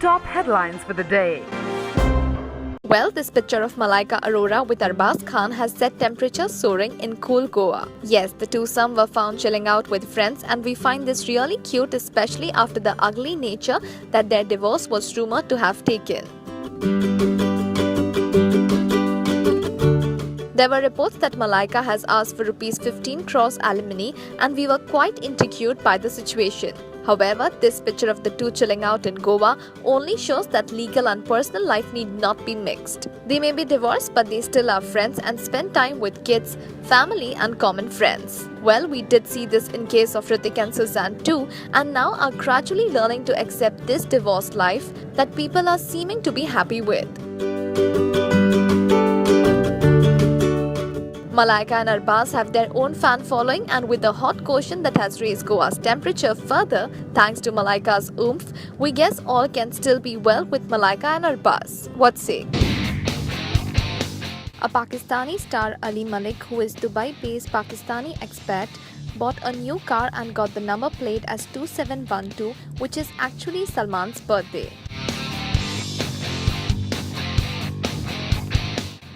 top headlines for the day. Well, this picture of Malaika Arora with Arbaz Khan has set temperatures soaring in cool Goa. Yes, the twosome were found chilling out with friends, and we find this really cute, especially after the ugly nature that their divorce was rumored to have taken. There were reports that Malaika has asked for rupees 15 crores alimony, and we were quite intrigued by the situation. However, this picture of the two chilling out in Goa only shows that legal and personal life need not be mixed. They may be divorced, but they still are friends and spend time with kids, family and common friends. Well, we did see this in case of Hrithik and Suzanne too, and now are gradually learning to accept this divorced life that people are seeming to be happy with. Malaika and Arbaz have their own fan following, and with the hot quotient that has raised Goa's temperature further thanks to Malaika's oomph, we guess all can still be well with Malaika and Arbaz. What say? A Pakistani star, Ali Malik, who is Dubai-based Pakistani expat, bought a new car and got the number plate as 2712, which is actually Salman's birthday.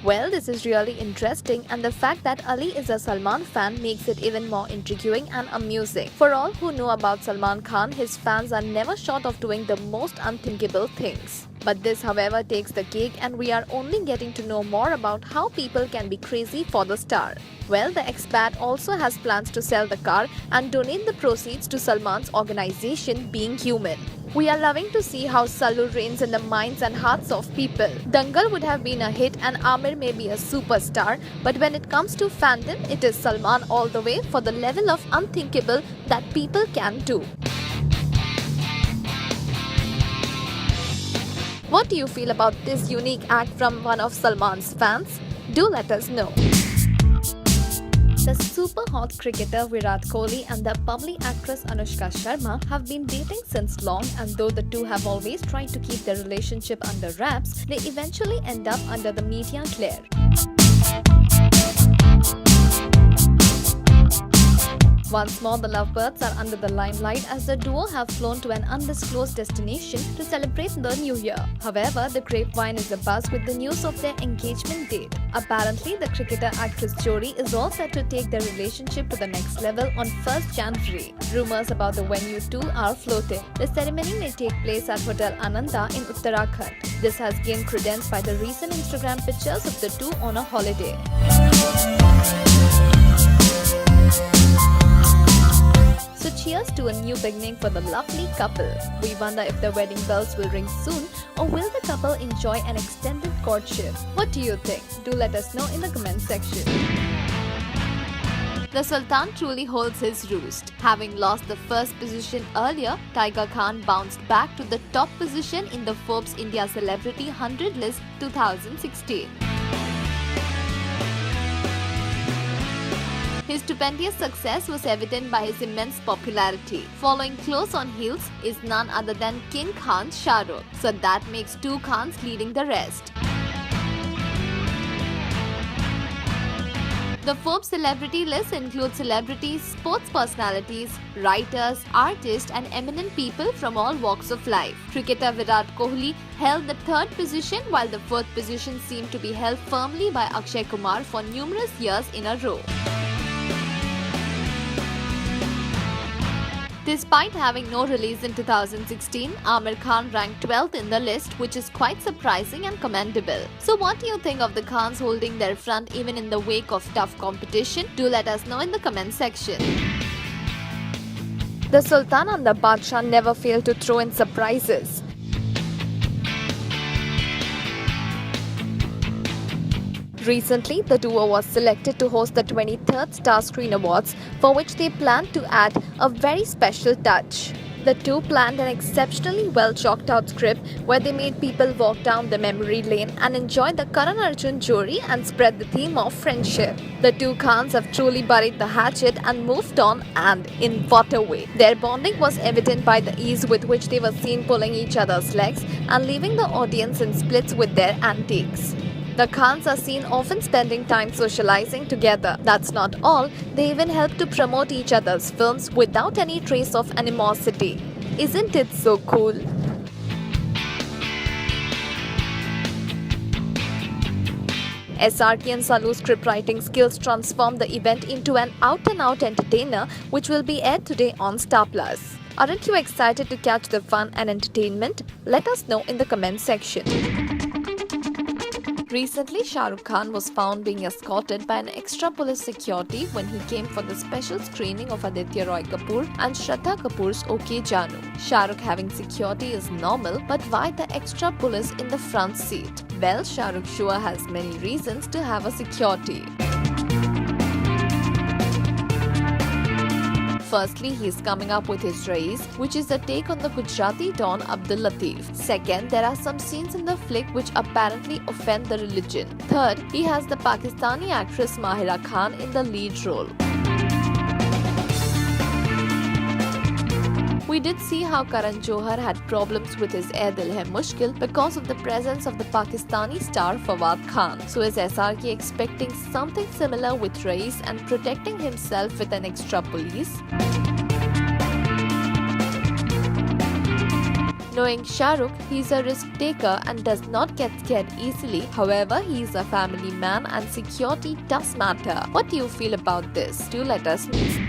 Well, this is really interesting, and the fact that Ali is a Salman fan makes it even more intriguing and amusing. For all who know about Salman Khan, his fans are never short of doing the most unthinkable things. But this, however, takes the cake, and we are only getting to know more about how people can be crazy for the star. Well, the expat also has plans to sell the car and donate the proceeds to Salman's organization, Being Human. We are loving to see how Sallu reigns in the minds and hearts of people. Dangal would have been a hit and Amir may be a superstar, but when it comes to fandom, it is Salman all the way for the level of unthinkable that people can do. What do you feel about this unique act from one of Salman's fans? Do let us know. The super hot cricketer Virat Kohli and the bubbly actress Anushka Sharma have been dating since long, and though the two have always tried to keep their relationship under wraps, they eventually end up under the media glare. Once more, the lovebirds are under the limelight as the duo have flown to an undisclosed destination to celebrate the new year. However, the grapevine is abuzz with the news of their engagement date. Apparently, the cricketer-actress Jodi is all set to take their relationship to the next level on 1st January. Rumors about the venue too are floating. The ceremony may take place at Hotel Ananda in Uttarakhand. This has gained credence by the recent Instagram pictures of the two on a holiday. So cheers to a new beginning for the lovely couple. We wonder if the wedding bells will ring soon, or will the couple enjoy an extended courtship? What do you think? Do let us know in the comment section. The Sultan truly holds his roost. Having lost the first position earlier, Tiger Khan bounced back to the top position in the Forbes India Celebrity 100 list 2016. His stupendous success was evident by his immense popularity. Following close on heels is none other than King Khan Shah Rukh, so that makes two Khans leading the rest. The Forbes celebrity list includes celebrities, sports personalities, writers, artists and eminent people from all walks of life. Cricketer Virat Kohli held the 3rd position, while the 4th position seemed to be held firmly by Akshay Kumar for numerous years in a row. Despite having no release in 2016, Aamir Khan ranked 12th in the list, which is quite surprising and commendable. So what do you think of the Khans holding their front even in the wake of tough competition? Do let us know in the comment section. The Sultan and the Badshah never fail to throw in surprises. Recently, the duo was selected to host the 23rd Star Screen Awards, for which they planned to add a very special touch. The two planned an exceptionally well-chalked-out script where they made people walk down the memory lane and enjoy the Karan Arjun jury and spread the theme of friendship. The two Khans have truly buried the hatchet and moved on, and in what a way. Their bonding was evident by the ease with which they were seen pulling each other's legs and leaving the audience in splits with their antics. The Khans are seen often spending time socializing together. That's not all, they even help to promote each other's films without any trace of animosity. Isn't it so cool? SRK and Salu's scriptwriting skills transformed the event into an out-and-out entertainer, which will be aired today on Star Plus. Aren't you excited to catch the fun and entertainment? Let us know in the comment section. Recently, Shah Rukh Khan was found being escorted by an extra police security when he came for the special screening of Aditya Roy Kapoor and Shraddha Kapoor's OK Janu. Shah Rukh having security is normal, but why the extra police in the front seat? Well, Shah Rukh sure has many reasons to have a security. Firstly, he is coming up with his Raees, which is a take on the Gujarati Don Abdul Latif. Second, there are some scenes in the flick which apparently offend the religion. Third, he has the Pakistani actress Mahira Khan in the lead role. We did see how Karan Johar had problems with his Ae Dil Hai Mushkil because of the presence of the Pakistani star Fawad Khan. So is SRK expecting something similar with Raees and protecting himself with an extra police? Knowing Shah Rukh, he's a risk taker and does not get scared easily. However, he's a family man and security does matter. What do you feel about this? Do let us know.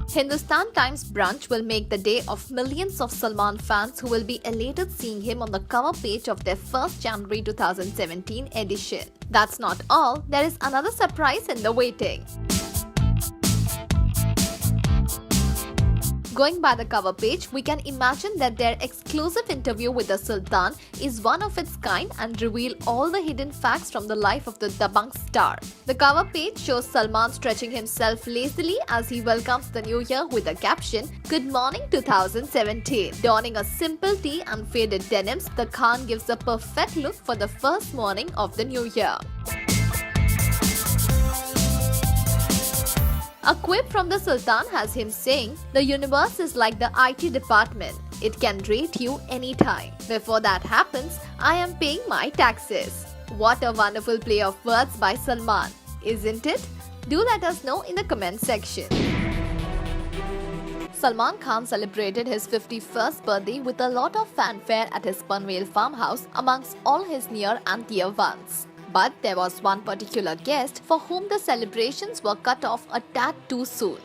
Hindustan Times brunch will make the day of millions of Salman fans who will be elated seeing him on the cover page of their 1st January 2017 edition. That's not all, there is another surprise in the waiting. Going by the cover page, we can imagine that their exclusive interview with the Sultan is one of its kind and reveal all the hidden facts from the life of the Dabangg star. The cover page shows Salman stretching himself lazily as he welcomes the new year with a caption, "Good morning 2017." Donning a simple tee and faded denims, the Khan gives a perfect look for the first morning of the new year. A quip from the Sultan has him saying, "The universe is like the IT department. It can rate you anytime. Before that happens, I am paying my taxes." What a wonderful play of words by Salman, isn't it? Do let us know in the comment section. Salman Khan celebrated his 51st birthday with a lot of fanfare at his Panvel farmhouse amongst all his near and dear ones. But there was one particular guest for whom the celebrations were cut off a tad too soon.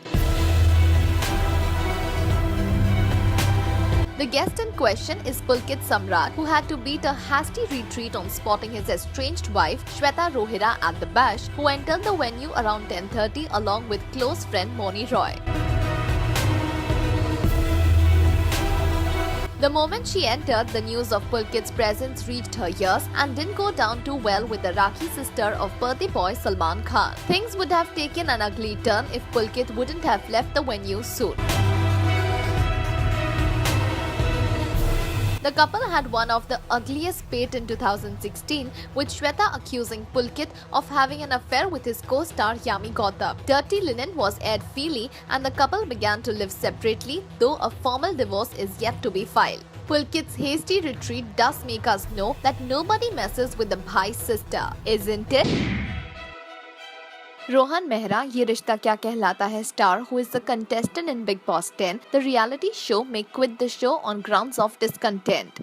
The guest in question is Pulkit Samrat, who had to beat a hasty retreat on spotting his estranged wife Shweta Rohira at the bash, who entered the venue around 10:30 along with close friend Moni Roy. The moment she entered, the news of Pulkit's presence reached her ears and didn't go down too well with the Rakhi sister of birthday boy Salman Khan. Things would have taken an ugly turn if Pulkit wouldn't have left the venue soon. The couple had one of the ugliest spate in 2016, with Shweta accusing Pulkit of having an affair with his co-star Yami Gautam. Dirty Linen was aired freely and the couple began to live separately, though a formal divorce is yet to be filed. Pulkit's hasty retreat does make us know that nobody messes with the bhai's sister, isn't it? Rohan Mehra, Ye Rishta Kya Kehlata Hai star, who is the contestant in Bigg Boss 10, the reality show, may quit the show on grounds of discontent.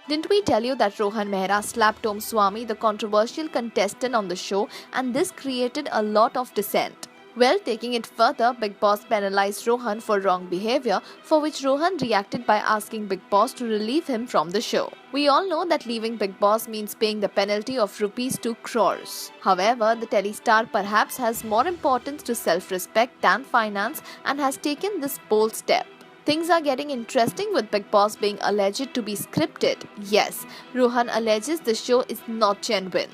Didn't we tell you that Rohan Mehra slapped Tom Swami, the controversial contestant on the show, and this created a lot of dissent? Well, taking it further, Bigg Boss penalized Rohan for wrong behavior, for which Rohan reacted by asking Bigg Boss to relieve him from the show. We all know that leaving Bigg Boss means paying the penalty of rupees 2 crores. However, the telestar perhaps has more importance to self-respect than finance and has taken this bold step. Things are getting interesting with Bigg Boss being alleged to be scripted. Yes, Rohan alleges the show is not genuine.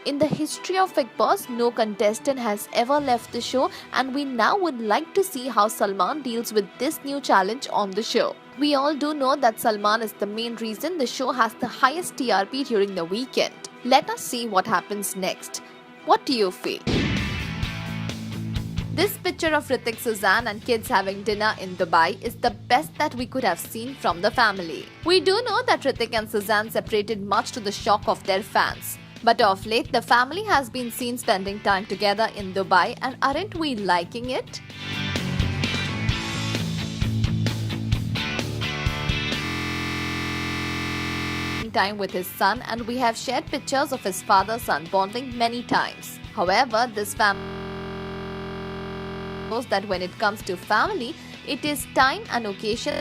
In the history of Bigg Boss, no contestant has ever left the show, and we now would like to see how Salman deals with this new challenge on the show. We all do know that Salman is the main reason the show has the highest TRP during the weekend. Let us see what happens next. What do you feel? This picture of Hrithik, Suzanne and kids having dinner in Dubai is the best that we could have seen from the family. We do know that Hrithik and Suzanne separated much to the shock of their fans. But of late, the family has been seen spending time together in Dubai, and aren't we liking it? time with his son, and we have shared pictures of his father-son bonding many times. However, this family knows that when it comes to family, it is time and occasion.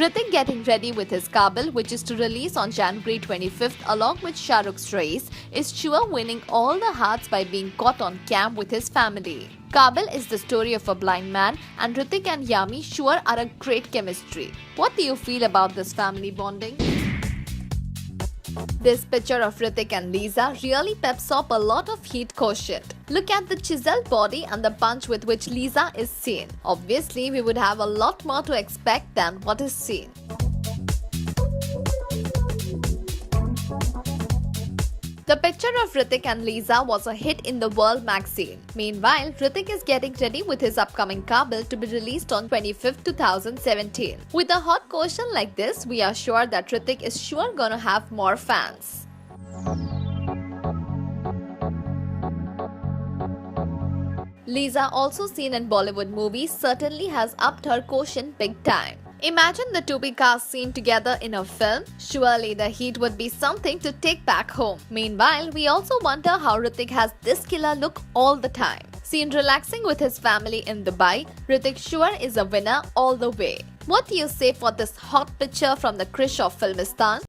Hrithik getting ready with his Kaabil, which is to release on January 25th along with Shah Rukh's Race, is sure winning all the hearts by being caught on cam with his family. Kaabil is the story of a blind man, and Hrithik and Yami sure are a great chemistry. What do you feel about this family bonding? This picture of Hrithik and Lisa really peps up a lot of heat quotient. Look at the chiseled body and the punch with which Lisa is seen. Obviously, we would have a lot more to expect than what is seen. The picture of Hrithik and Lisa was a hit in the World magazine. Meanwhile, Hrithik is getting ready with his upcoming Kaabil to be released on 25th, 2017. With a hot question like this, we are sure that Hrithik is sure gonna have more fans. Lisa, also seen in Bollywood movies, certainly has upped her quotient big time. Imagine the two be cast seen together in a film. Surely the heat would be something to take back home. Meanwhile, we also wonder how Hrithik has this killer look all the time. Seen relaxing with his family in Dubai, Hrithik sure is a winner all the way. What do you say for this hot picture from the Krish of Filmistan?